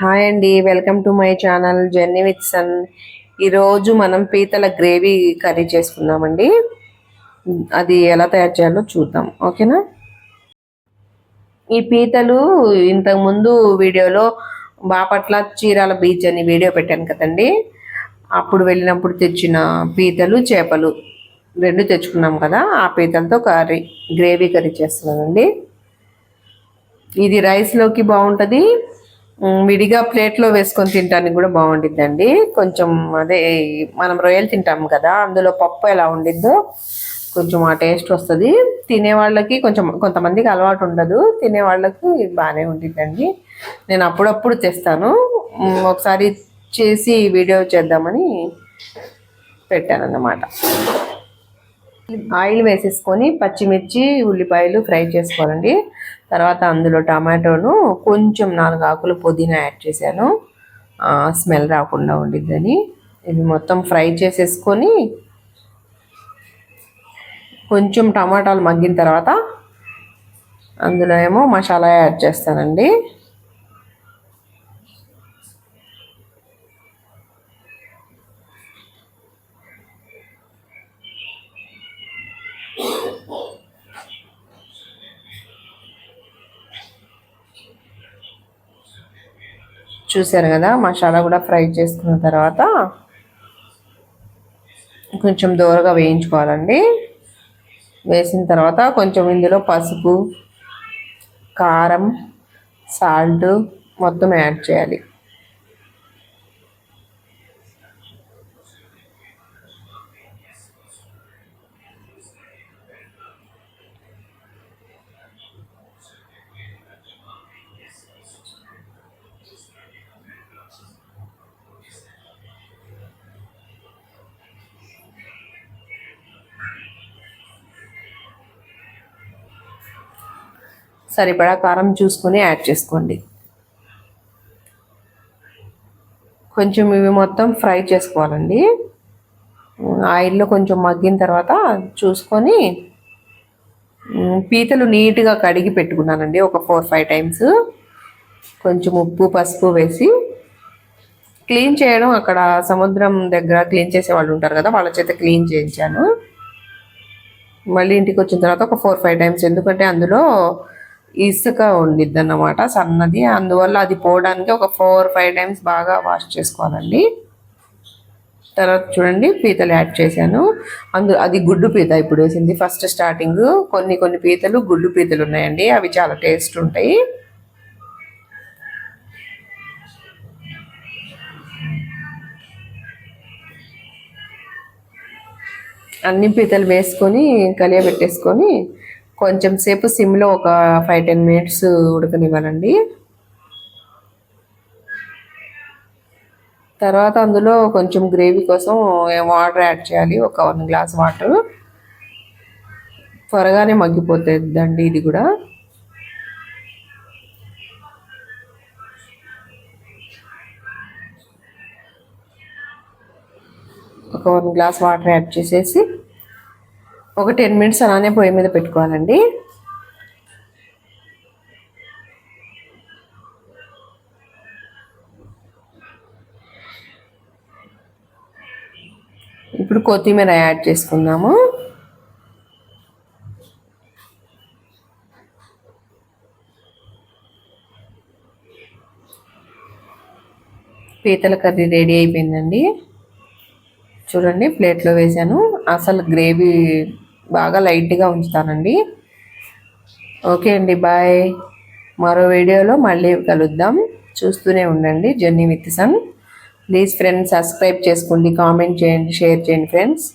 Hi అండి, welcome to my channel journey with son. ఈరోజు మనం పీతల గ్రేవీ కర్రీ చేసుకుందామండి. అది ఎలా తయారు చేయాలో చూద్దాం, ఓకేనా. ఈ పీతలు ఇంతకుముందు వీడియోలో బాపట్ల చీరాల బీచ్ అని వీడియో పెట్టాను కదండి. అప్పుడు వెళ్ళినప్పుడు తెచ్చిన పీతలు చేపలు రెండు తెచ్చుకున్నాం కదా. ఆ పీతలతో గ్రేవీ కర్రీ చేస్తున్నానండి. ఇది రైస్లోకి బాగుంటుంది, విడిగా ప్లేట్లో వేసుకొని తినడానికి కూడా బాగుండిద్దండి. కొంచెం అదే మనం రొయ్యలు తింటాం కదా, అందులో పప్పు ఎలా ఉండిద్దో కొంచెం ఆ టేస్ట్ వస్తుంది. తినేవాళ్ళకి కొంతమందికి అలవాటు ఉండదు, తినేవాళ్ళకి బాగానే ఉండిద్దండి. నేను అప్పుడప్పుడు తెస్తాను, ఒకసారి చేసి వీడియో చేద్దామని పెట్టాను అన్నమాట. ఆయిల్ వేసేసుకొని పచ్చిమిర్చి ఉల్లిపాయలు ఫ్రై చేసుకోవాలండి. తర్వాత అందులో టమాటోను కొంచెం 4 ఆకులు పుదీనా యాడ్ చేశాను, స్మెల్ రాకుండా ఉండిద్దని. ఇది మొత్తం ఫ్రై చేసేసుకొని కొంచెం టమాటాలు మగ్గిన తర్వాత అందులో ఏమో మసాలా యాడ్ చేస్తానండి. చూసారు కదా, మసాలా కూడా ఫ్రై చేసుకున్న తర్వాత కొంచెం దూరగా వేయించుకోవాలండి. వేసిన తర్వాత కొంచెం ఇందులో పసుపు, కారం, సాల్ట్ మొత్తం యాడ్ చేయాలి. సరిపడా కారం చూసుకొని యాడ్ చేసుకోండి. కొంచెం ఇవి మొత్తం ఫ్రై చేసుకోవాలండి. ఆయిల్లో కొంచెం మగ్గిన తర్వాత చూసుకొని పీతలు నీట్గా కడిగి పెట్టుకున్నానండి, ఒక 4-5 టైమ్స్. కొంచెం ఉప్పు పసుపు వేసి క్లీన్ చేయడం, అక్కడ సముద్రం దగ్గర క్లీన్ చేసే వాళ్ళు ఉంటారు కదా, వాళ్ళ చేత క్లీన్ చేయించాను. మళ్ళీ ఇంటికి వచ్చిన తర్వాత ఒక 4-5 టైమ్స్, ఎందుకంటే అందులో ఇసుక ఉండిద్ది అన్నమాట, సన్నది. అందువల్ల అది పోవడానికి ఒక 4-5 టైమ్స్ బాగా వాష్ చేసుకోవాలండి. తర్వాత చూడండి, పీతలు యాడ్ చేశాను. అది గుడ్డు పీత ఇప్పుడు వేసింది ఫస్ట్ స్టార్టింగ్. కొన్ని పీతలు గుడ్డు పీతలు ఉన్నాయండి, అవి చాలా టేస్ట్ ఉంటాయి. అన్ని పీతలు వేసుకొని కలియబెట్టేసుకొని కొంచెం సేపు సిమ్లో ఒక 5-10 మినిట్స్ ఉడకనివ్వాలండి. తర్వాత అందులో కొంచెం గ్రేవీ కోసం వాటర్ యాడ్ చేయాలి, ఒక 1 గ్లాస్ వాటర్. త్వరగానే మగ్గిపోతుందండి ఇది కూడా. ఒక 1 గ్లాస్ వాటర్ యాడ్ చేసేసి ఒక 10 మినిట్స్ అలానే పొయ్యి మీద పెట్టుకోవాలండి. ఇప్పుడు కొత్తిమీర యాడ్ చేసుకుందాము. పీతల కర్రీ రెడీ అయిపోయిందండి. చూడండి, ప్లేట్లో వేసాను. అసలు గ్రేవీ బాగా లైట్గా ఉంచుతానండి. ఓకే అండి, బాయ్. మరో వీడియోలో మళ్ళీ కలుద్దాం. చూస్తూనే ఉండండి journey with son. Please friends, subscribe చేసుకోండి, కామెంట్ చేయండి, షేర్ చేయండి ఫ్రెండ్స్.